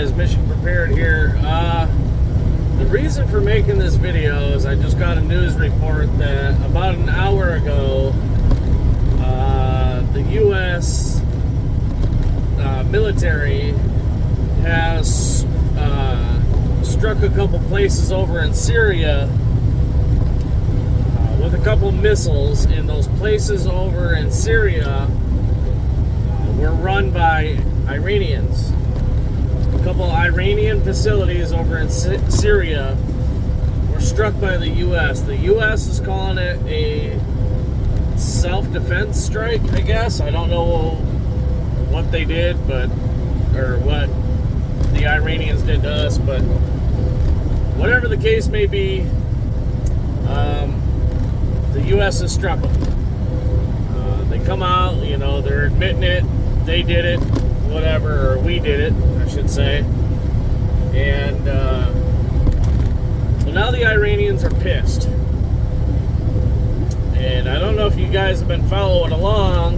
guys, Mission Prepared here. The reason for making this video is I just got a news report that about an hour ago, the U.S. Military has struck a couple places over in Syria with a couple missiles, and those places over in Syria were run by Iranians. A couple Iranian facilities over in Syria were struck by the U.S. The U.S. is calling it a self-defense strike, I guess. I don't know what they did, or what the Iranians did to us, but whatever the case may be, the U.S. has struck them. They come out, they're admitting it. They did it, whatever, or we did it, I should say. And well, now the Iranians are pissed. And I don't know if you guys have been following along,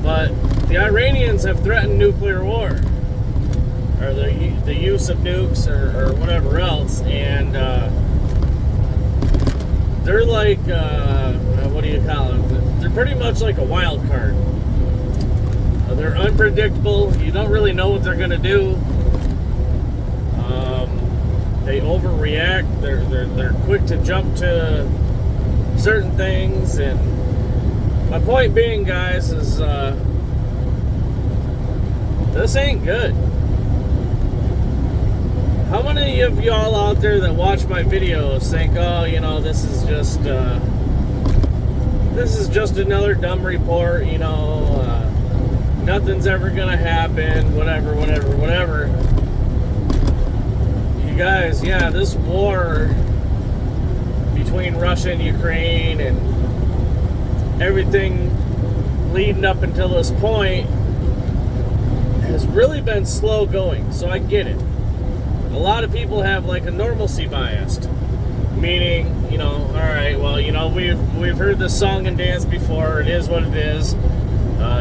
but the Iranians have threatened nuclear war, or the use of nukes, or whatever else. And they're like, what do you call it? They're pretty much like a wild card. They're unpredictable. You don't really know what they're going to do. They overreact. They're quick to jump to certain things. And my point being, guys, is this ain't good. How many of y'all out there that watch my videos think, oh, this is just another dumb report, nothing's ever gonna happen, whatever. You guys, yeah, this war between Russia and Ukraine and everything leading up until this point has really been slow going, so I get it. A lot of people have like a normalcy bias, meaning, all right, well, we've heard this song and dance before. It is what it is.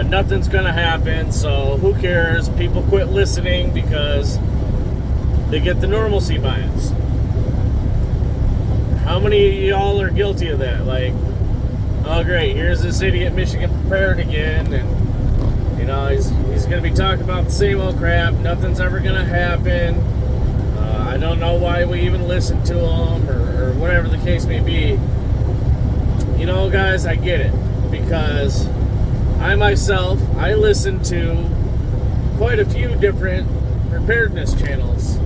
Nothing's gonna happen, so who cares? People quit listening because they get the normalcy bias. How many of y'all are guilty of that? Like, oh great, here's this idiot Michigan Prepared again, and he's gonna be talking about the same old crap. Nothing's ever gonna happen. I don't know why we even listen to them, or whatever the case may be. Guys, I get it, because I myself, I listen to quite a few different preparedness channels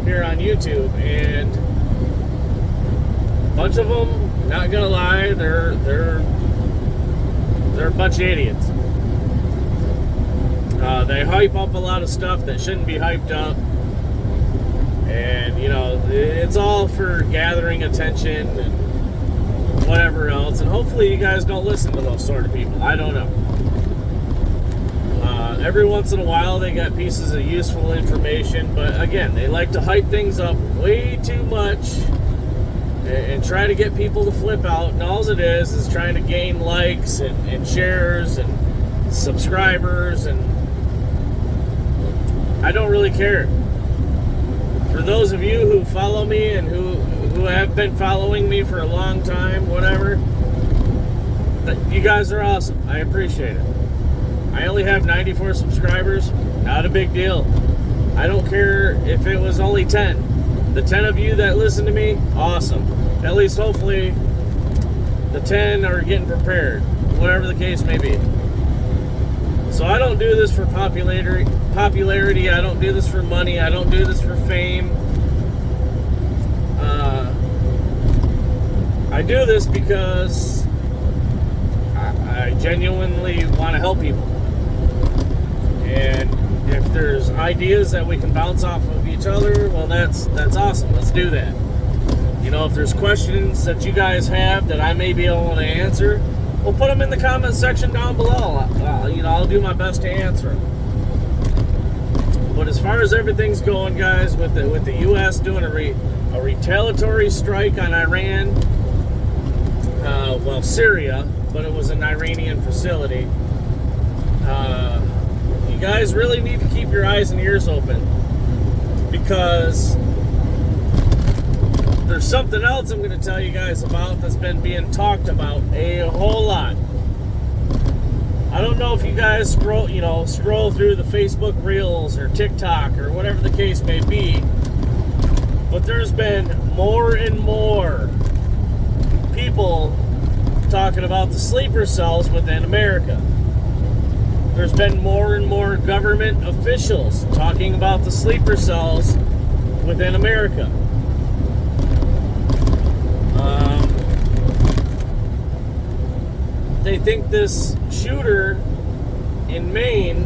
here on YouTube, and a bunch of them, not gonna lie, they're a bunch of idiots. They hype up a lot of stuff that shouldn't be hyped up. And, it's all for gathering attention and whatever else. And hopefully you guys don't listen to those sort of people. I don't know. Every once in a while they got pieces of useful information. But again, they like to hype things up way too much and try to get people to flip out. And all it is trying to gain likes and shares and subscribers. And I don't really care. For those of you who follow me and who have been following me for a long time, whatever, you guys are awesome. I appreciate it. I only have 94 subscribers. Not a big deal. I don't care if it was only 10. The 10 of you that listen to me, awesome. At least hopefully the 10 are getting prepared, whatever the case may be. So I don't do this for popularity. I don't do this for money. I don't do this for fame. I do this because I genuinely want to help people. And if there's ideas that we can bounce off of each other, well, that's awesome. Let's do that. If there's questions that you guys have that I may be able to answer, well, put them in the comment section down below. I'll do my best to answer them. But as far as everything's going, guys, with the U.S. doing a retaliatory strike on Iran, Syria, but it was an Iranian facility. You you guys really need to keep your eyes and ears open, because there's something else I'm going to tell you guys about that's been being talked about a whole lot. I don't know if you guys scroll through the Facebook Reels or TikTok or whatever the case may be, but there's been more and more people talking about the sleeper cells within America. There's been more and more government officials talking about the sleeper cells within America. They think this shooter in Maine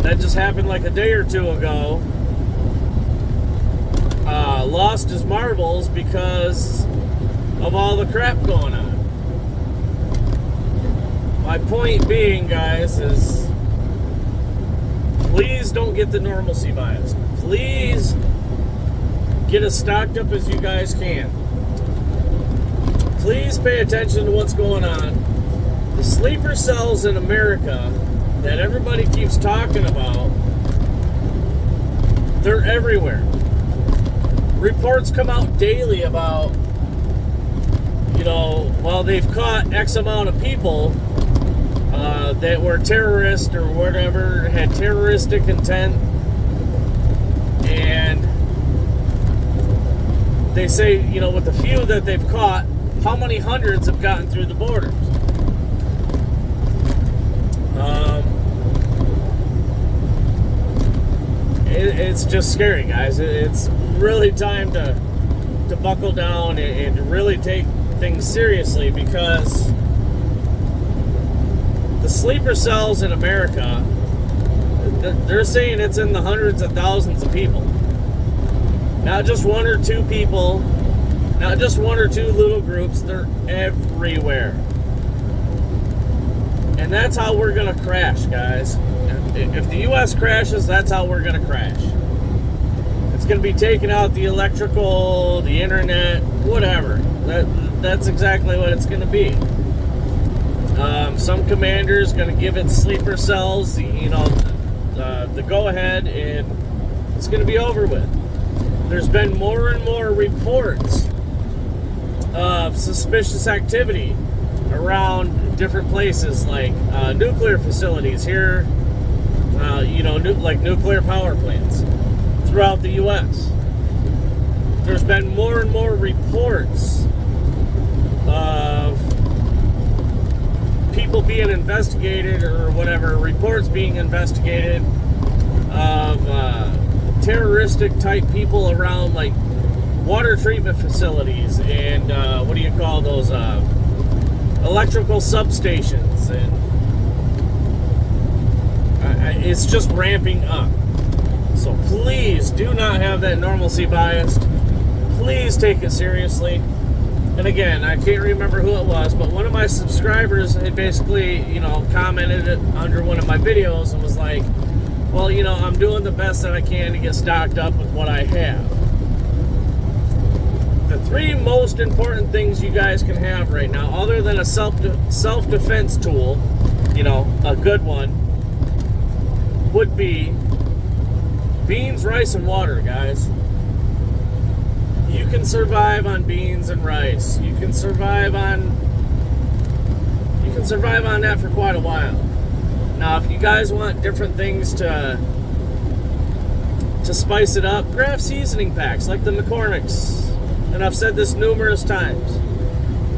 that just happened like a day or two ago lost his marbles because of all the crap going on. My point being, guys, is please don't get the normalcy bias. Please get as stocked up as you guys can. Please pay attention to what's going on. The sleeper cells in America that everybody keeps talking about, they're everywhere. Reports come out daily about, they've caught X amount of people that were terrorists or whatever, had terroristic intent, and they say, with the few that they've caught, how many hundreds have gotten through the borders? It's just scary, guys. It's really time to buckle down and really take things seriously, because the sleeper cells in America, they're saying it's in the hundreds of thousands of people. Not just one or two people, not just one or two little groups, they're everywhere. And that's how we're going to crash, guys. If the U.S. crashes, that's how we're going to crash. It's going to be taking out the electrical, the internet, whatever. That's exactly what it's going to be. Some commander's going to give it sleeper cells, the go-ahead, and it's going to be over with. There's been more and more reports of suspicious activity around different places, like nuclear facilities here, like nuclear power plants throughout the U.S. There's been more and more reports of people being investigated, or whatever, reports being investigated of terroristic type people around, like water treatment facilities and what do you call those, electrical substations, and it's just ramping up. So please do not have that normalcy bias. Please take it seriously. And again, I can't remember who it was, but one of my subscribers had basically, commented under one of my videos and was like, well, I'm doing the best that I can to get stocked up with what I have. The three most important things you guys can have right now, other than a self-defense tool, a good one, would be beans, rice, and water, guys. You can survive on beans and rice. You can survive on that for quite a while. Now, if you guys want different things to spice it up, grab seasoning packs like the McCormick's. And I've said this numerous times.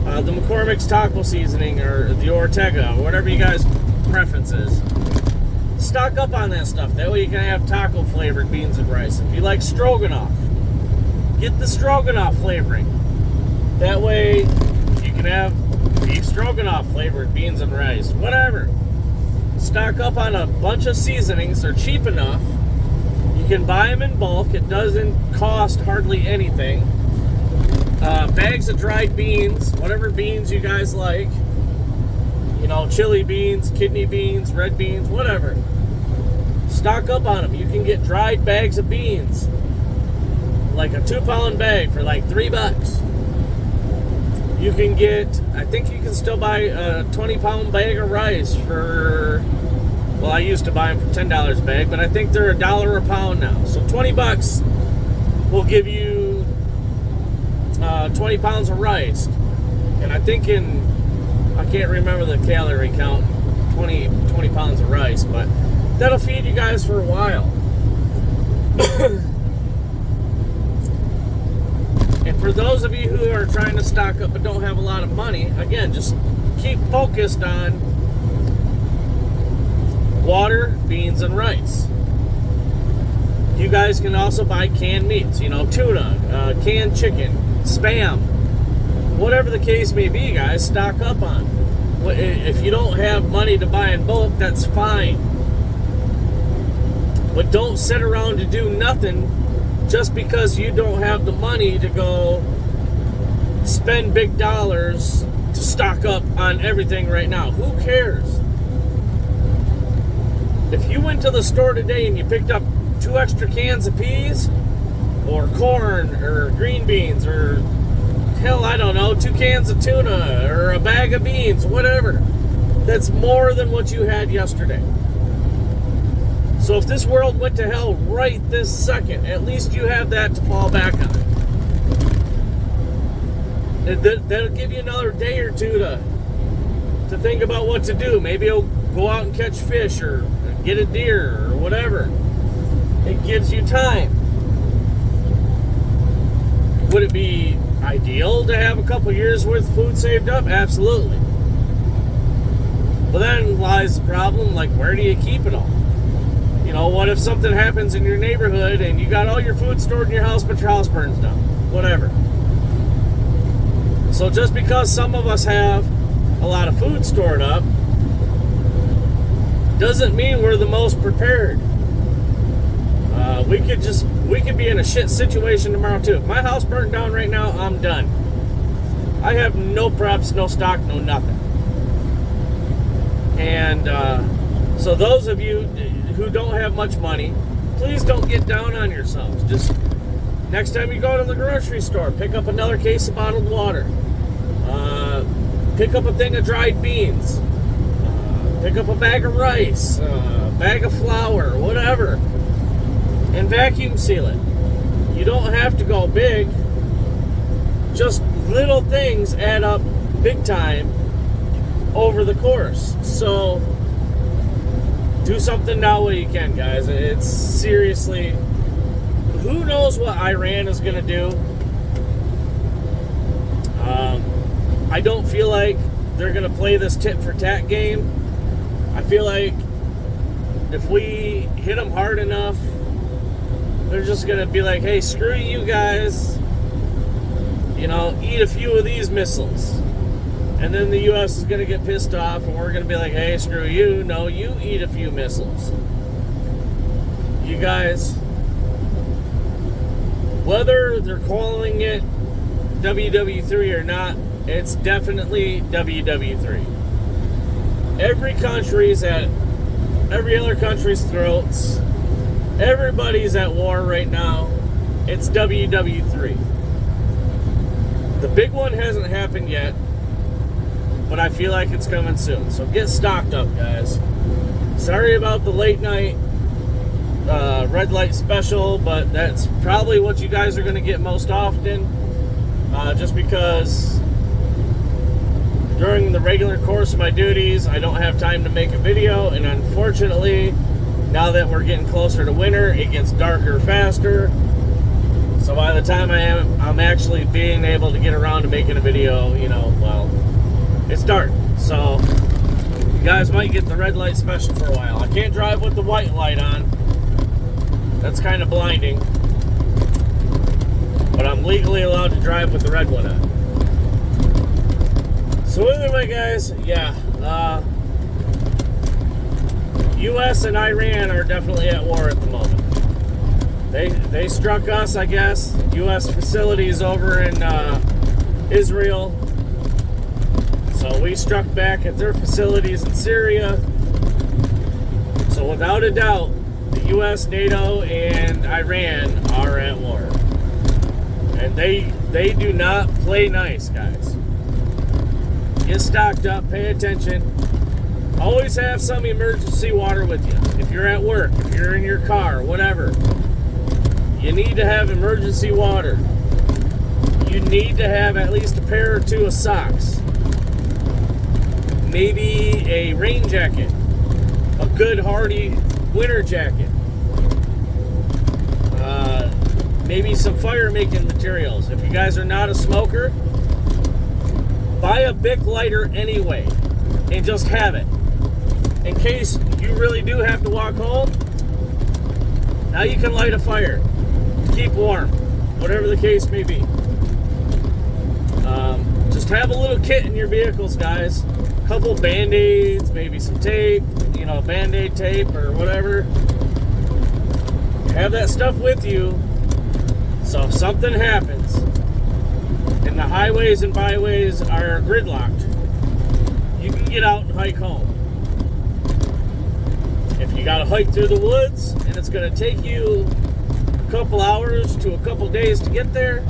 The McCormick's taco seasoning, or the Ortega, or whatever you guys' preference is. Stock up on that stuff. That way you can have taco flavored beans and rice. If you like stroganoff, get the stroganoff flavoring. That way you can have beef stroganoff flavored beans and rice. Whatever. Stock up on a bunch of seasonings. They're cheap enough. You can buy them in bulk. It doesn't cost hardly anything. Bags of dried beans, whatever beans you guys like. Chili beans, kidney beans, red beans, whatever. Stock up on them. You can get dried bags of beans, like a 2-pound bag for like $3. You can get, I think you can still buy a 20-pound bag of rice for Well, I used to buy them for $10 a bag, but I think they're $1 a pound now. So $20 will give you 20 pounds of rice. And I think I can't remember the calorie count, 20 pounds of rice, but that'll feed you guys for a while. And for those of you who are trying to stock up but don't have a lot of money, again, just keep focused on water, beans, and rice. You guys can also buy canned meats, tuna, canned chicken, Spam, whatever the case may be, guys, stock up on. If you don't have money to buy in bulk, that's fine. But don't sit around to do nothing just because you don't have the money to go spend big dollars to stock up on everything right now. Who cares? If you went to the store today and you picked up 2 extra cans of peas or corn or green beans or hell, I don't know, 2 cans of tuna or a bag of beans, whatever, that's more than what you had yesterday. So if this world went to hell right this second, at least you have that to fall back on. That'll give you another day or two to think about what to do. Maybe you'll go out and catch fish or get a deer or whatever. It gives you time. Would it be ideal to have a couple years worth of food saved up? Absolutely. Well, then lies the problem, like, where do you keep it all? What if something happens in your neighborhood and you got all your food stored in your house, but your house burns down? Whatever. So just because some of us have a lot of food stored up doesn't mean we're the most prepared. We could be in a shit situation tomorrow too. If my house burnt down right now, I'm done. I have no preps, no stock, no nothing. And so those of you who don't have much money, please don't get down on yourselves. Just next time you go to the grocery store, pick up another case of bottled water. Pick up a thing of dried beans. Pick up a bag of rice, bag of flour, whatever, and vacuum seal it. You don't have to go big. Just little things add up big time over the course. So do something now while you can, guys. It's seriously, who knows what Iran is going to do. I don't feel like they're going to play this tit for tat game. I feel like if we hit them hard enough, they're just going to be like, hey, screw you guys. Eat a few of these missiles. And then the U.S. is going to get pissed off, and we're going to be like, hey, screw you. No, you eat a few missiles. You guys, whether they're calling it WW3 or not, it's definitely WW3. Every country's at every other country's throats. Everybody's at war right now. It's WW3. The big one hasn't happened yet, but I feel like it's coming soon. So get stocked up, guys. Sorry about the late night red light special, but that's probably what you guys are going to get most often. Just because during the regular course of my duties, I don't have time to make a video, and unfortunately, now that we're getting closer to winter, it gets darker faster. So by the time I'm actually being able to get around to making a video, well, it's dark. So you guys might get the red light special for a while. I can't drive with the white light on. That's kind of blinding. But I'm legally allowed to drive with the red one on. So anyway, guys, yeah, U.S. and Iran are definitely at war at the moment. They struck us, I guess, U.S. facilities over in Israel. So we struck back at their facilities in Syria. So without a doubt, the U.S., NATO, and Iran are at war. And they do not play nice, guys. Get stocked up, pay attention. Always have some emergency water with you. If you're at work, if you're in your car, whatever, you need to have emergency water. You need to have at least a pair or two of socks. Maybe a rain jacket. A good hardy winter jacket. Maybe some fire making materials. If you guys are not a smoker, buy a Bic lighter anyway and just have it. In case you really do have to walk home, now you can light a fire. Keep warm, whatever the case may be. Just have a little kit in your vehicles, guys. A couple Band-Aids, maybe some tape, Band-Aid tape or whatever. Have that stuff with you, so if something happens and the highways and byways are gridlocked, you can get out and hike home. If you got to hike through the woods and it's going to take you a couple hours to a couple days to get there,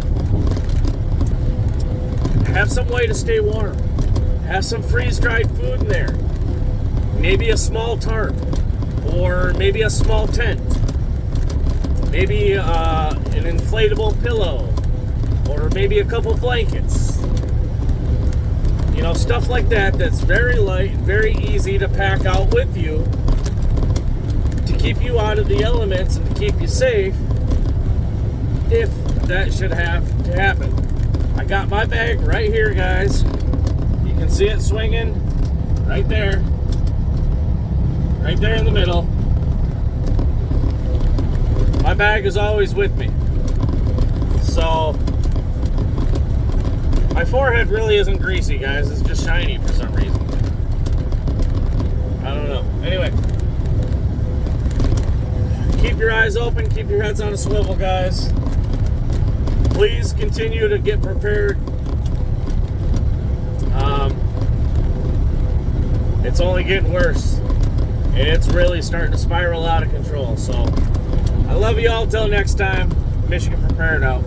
have some way to stay warm. Have some freeze-dried food in there. Maybe a small tarp, or maybe a small tent. Maybe an inflatable pillow, or maybe a couple blankets. Stuff like that that's very light and very easy to pack out with you to keep you out of the elements and to keep you safe if that should have to happen. I got my bag right here, guys. You can see it swinging right there. Right there in the middle. My bag is always with me. So, my forehead really isn't greasy, guys. It's just shiny for some reason. I don't know. Anyway. Keep your eyes open. Keep your heads on a swivel, guys. Please continue to get prepared. It's only getting worse. And it's really starting to spiral out of control. So, I love you all. Till next time. Michigan Prepared out.